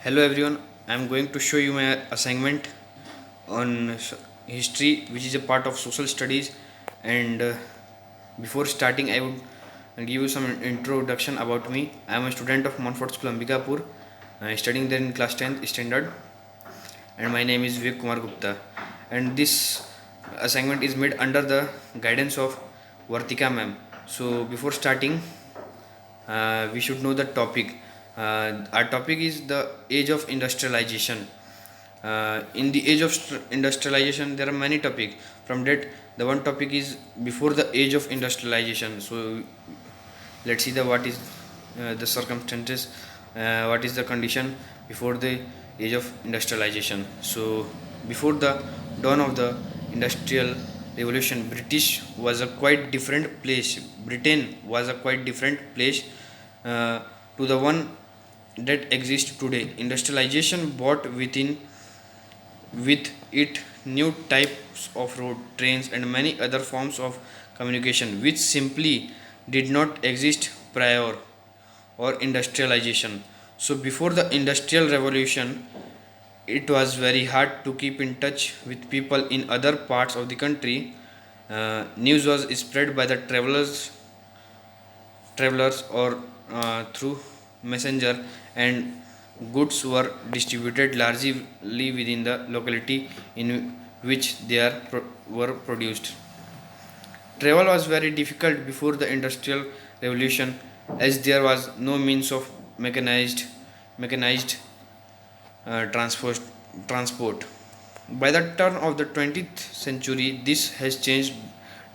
Hello everyone, I am going to show you my assignment on history, which is a part of social studies. And before starting, I would give you some introduction about me. I am a student of Montfort School, Ambikapur, studying there in class 10th standard, and my name is Vivek Kumar Gupta. And this assignment is made under the guidance of Vartika ma'am. So before starting, we should know the topic. Our topic is the age of industrialization. In the age of industrialization, there are many topics. From that, the one topic is before the age of industrialization. So let's see the what is the circumstances, what is the condition before the age of industrialization. So before the dawn of the industrial revolution, Britain was a quite different place uh, to the one that exists today. Industrialization brought with it new types of road, trains, and many other forms of communication which simply did not exist prior or industrialization. So before the industrial revolution, it was very hard to keep in touch with people in other parts of the country. News was spread by the travelers or through messenger, and goods were distributed largely within the locality in which were produced. Travel was very difficult before the industrial revolution, as there was no means of mechanized transport transport. By the turn of the 20th century, this has changed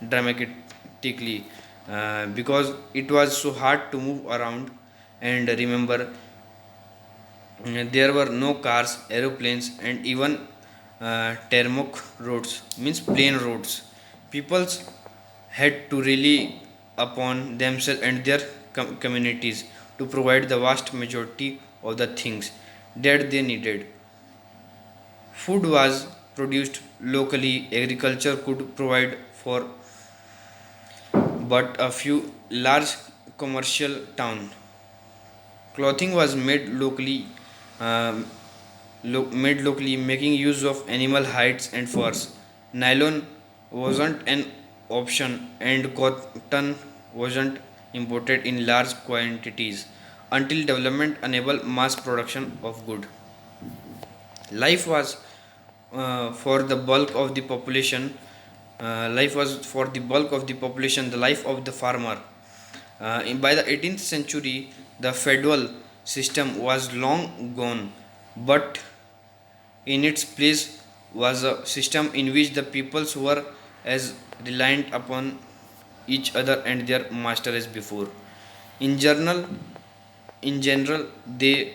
dramatically because it was so hard to move around. And remember, there were no cars, aeroplanes, and even tarmac roads, means plain roads. People had to rely upon themselves and their communities to provide the vast majority of the things that they needed. Food was produced locally, agriculture could provide for but a few large commercial towns. Clothing was um, made locally, making use of animal hides and furs. Nylon wasn't an option, and cotton wasn't imported in large quantities until development enabled mass production of good. Life was for the bulk of the population. Life was for the bulk of the population the life of the farmer. By the 18th century, the feudal system was long gone, but in its place was a system in which the peoples were as reliant upon each other and their master as before. In general, in general, they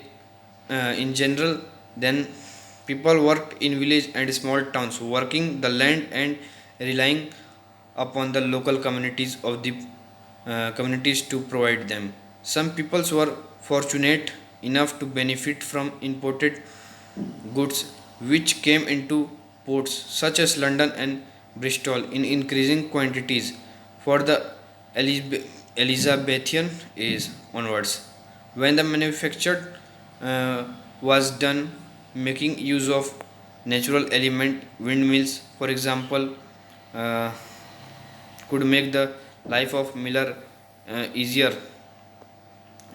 in general then people worked in village and small towns, working the land and relying upon the local communities to provide them. Some peoples were fortunate enough to benefit from imported goods which came into ports such as London and Bristol in increasing quantities for the Elizabethan age onwards. When the manufacture uh, was done, making use of natural element, windmills, for example, uh, could make the life of miller easier.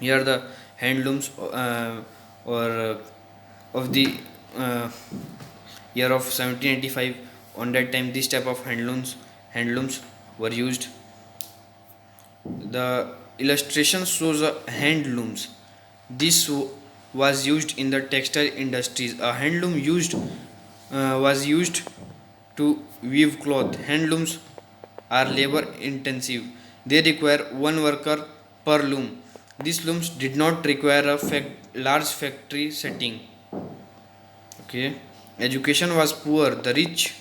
Here the handlooms or of the uh, year of 1785, on that time this type of handlooms were used. The illustration shows handlooms. This was used in the textile industries. A handloom used was used to weave cloth. Handlooms are labor intensive. They require one worker per loom. These looms did not require a large factory setting. Okay. Education was poor. The rich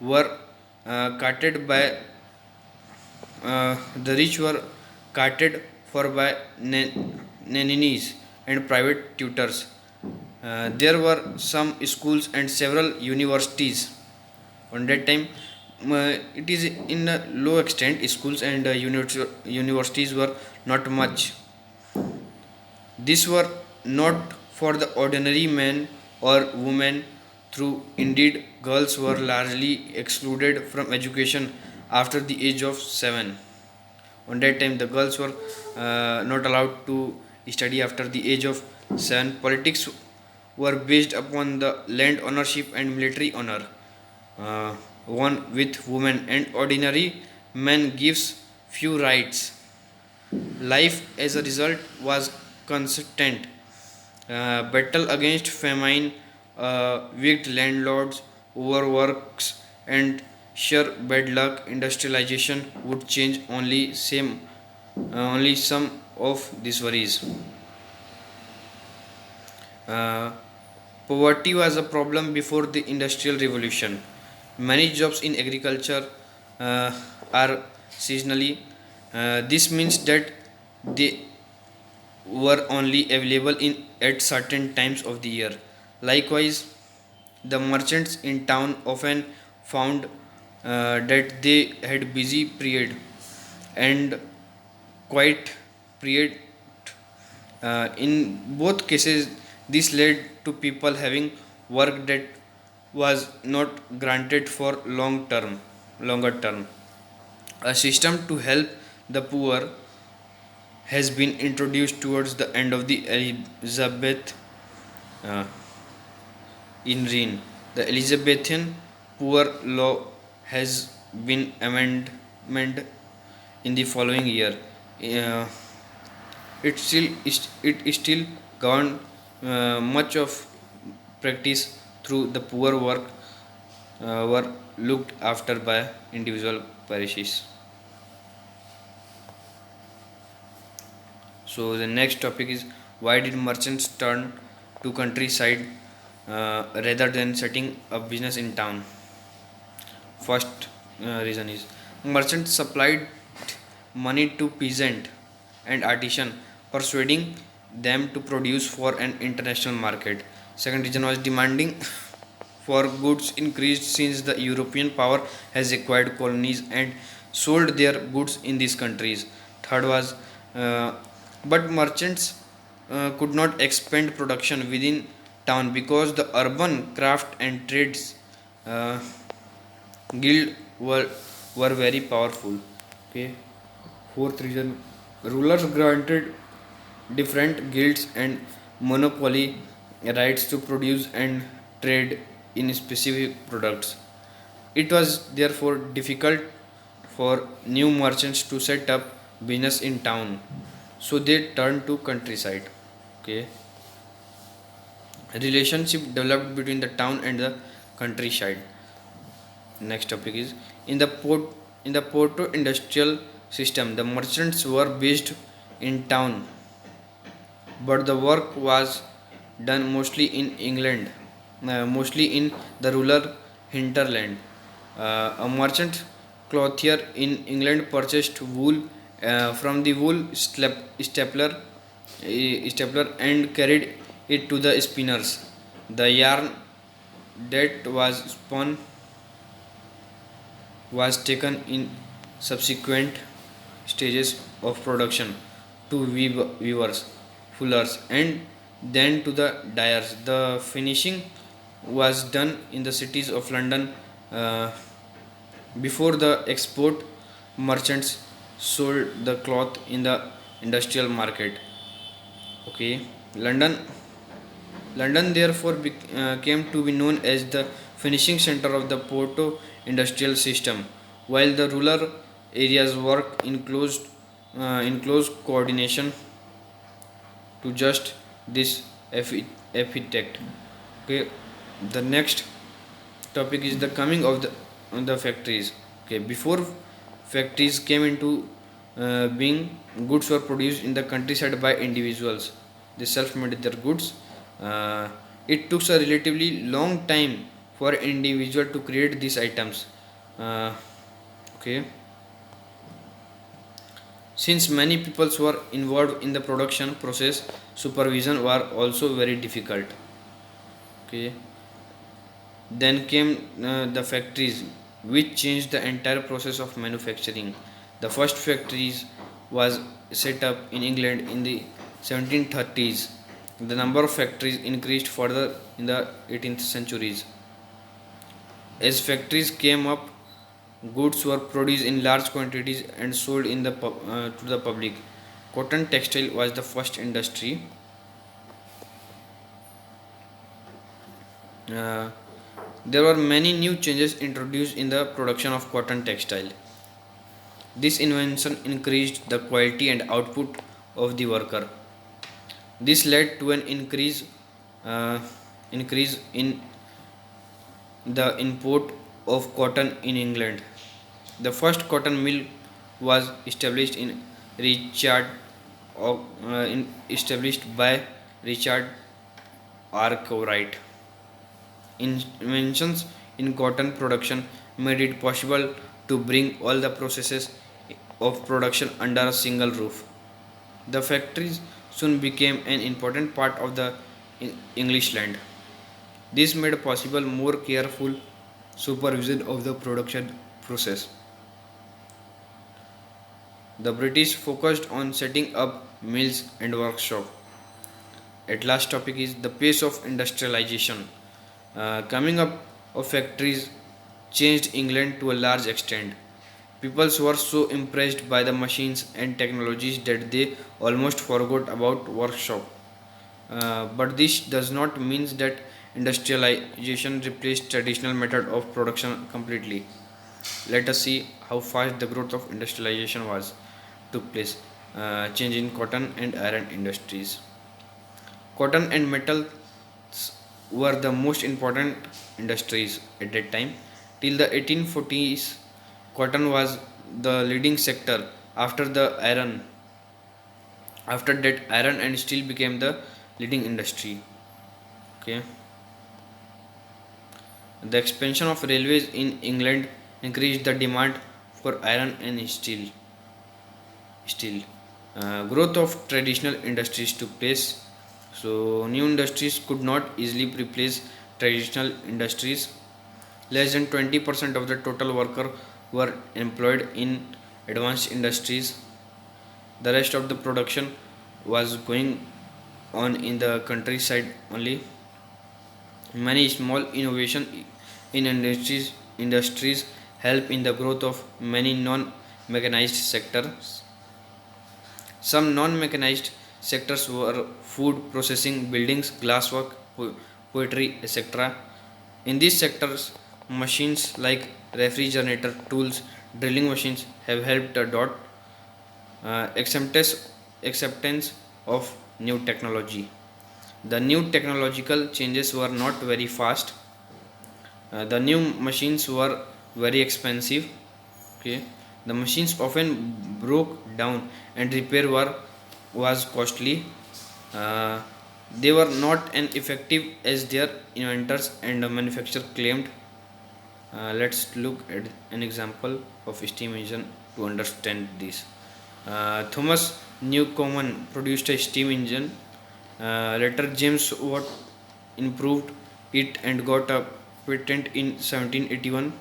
were carted by the rich were carted for by nannies and private tutors. There were some schools and several universities. On that time, it is in a low extent. Schools and universities were not much. These were not for the ordinary man or woman through. Indeed, girls were largely excluded from education after the age of 7. On that time, the girls were not allowed to study after the age of 7. Politics were based upon the land ownership and military honor. One with women and ordinary men gives few rights. Life as a result was constant. Battle against famine, weak landlords, overworks, and sheer bad luck. Industrialization would change only some of these worries. Uh, Poverty was a problem before the Industrial Revolution. Many jobs in agriculture uh, are seasonally. This means that they were only available in at certain times of the year. Likewise, the merchants in town often found that they had busy period and quiet period. In both cases, this led to people having work that was not granted for longer term. A system to help the poor has been introduced towards the end of the Elizabeth uh, in Rhine. The Elizabethan poor law has been amended in the following year. Uh, it still governed much of practice through the poor work were looked after by individual parishes. So the next topic is, why did merchants turn to countryside rather than setting up business in town? First reason is, merchants supplied money to peasant and artisan, persuading them to produce for an international market. Second reason was, demanding for goods increased since the European power has acquired colonies and sold their goods in these countries. Third was, uh, but merchants could not expand production within town because the urban craft and trades uh, guild were very powerful. Okay. Fourth reason, rulers granted different guilds and monopoly rights to produce and trade in specific products. It was therefore difficult for new merchants to set up business in town, so they turned to countryside. Okay, a relationship developed between the town and the countryside. Next topic is, in the Porto industrial system, the merchants were based in town, but the work was done mostly in England, mostly in the rural hinterland. A merchant clothier in England purchased wool from the stapler and carried it to the spinners. The yarn that was spun was taken in subsequent stages of production to weavers, fullers, and then to the dyers. The finishing was done in the cities of London uh, before the export merchants sold the cloth in the industrial market. Okay, London London therefore came to be known as the finishing center of the Porto industrial system, while the rural areas worked in close coordination to just this epithet. Okay, the next topic is the coming of the factories. Okay, before factories came into being, goods were produced in the countryside by individuals. They self-made their goods. uh, it took a relatively long time for an individual to create these items. uh, okay, since many people were involved in the production process, supervision were also very difficult. Okay, then came the factories, which changed the entire process of manufacturing. The first factories was set up in England in the 1730s. The number of factories increased further in the 18th centuries. As factories came up, goods were produced in large quantities and sold to the public. Cotton textile was the first industry. Uh, there were many new changes introduced in the production of cotton textile. This invention increased the quality and output of the worker. This led to an uh, increase in the import of cotton in England. The first cotton mill was Richard, established by Richard Arkwright. Inventions in cotton production made it possible to bring all the processes of production under a single roof. The factories soon became an important part of the English land. This made possible more careful supervision of the production process. The British focused on setting up mills and workshops. At last topic is the pace of industrialization. Coming up of factories changed England to a large extent. People were so impressed by the machines and technologies that they almost forgot about workshop. But this does not mean that industrialization replaced traditional method of production completely. Let us see how fast the growth of industrialization was took place. Change in cotton and iron industries. Cotton and metals were the most important industries at that time. Till the 1840s, cotton was the leading sector. After the iron, after that, iron and steel became the leading industry. Okay, the expansion of railways in England increased the demand for iron and steel. Steel. Growth of traditional industries took place. So new industries could not easily replace traditional industries. Less than 20% of the total worker were employed in advanced industries. The rest of the production was going on in the countryside only. Many small innovation in industries help in the growth of many non-mechanized sectors. Some non-mechanized sectors were food processing, buildings, glasswork, poetry, etc. In these sectors, machines like refrigerator, tools, drilling machines have helped adopt acceptance, acceptance of new technology. The new technological changes were not very fast. The new machines were very expensive. Okay, the machines often broke down and repair was costly. Uh, they were not as effective as their inventors and manufacturer claimed. Let's look at an example of steam engine to understand this. Thomas Newcomen produced a steam engine. Later, James Watt improved it and got a patent in 1781.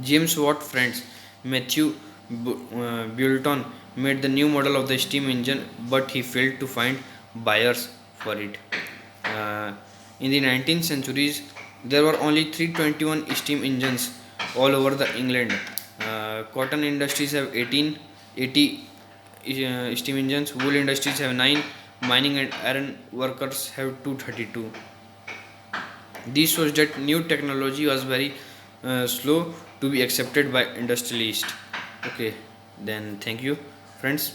James Watt friends Matthew Boulton made the new model of the steam engine, but he failed to find buyers for it. Uh, in the 19th centuries, there were only 321 steam engines all over the England. Cotton industries have 1880 steam engines, wool industries have 9, mining and iron workers have 232. This shows that new technology was very slow to be accepted by industrialists. Okay, then thank you, friends.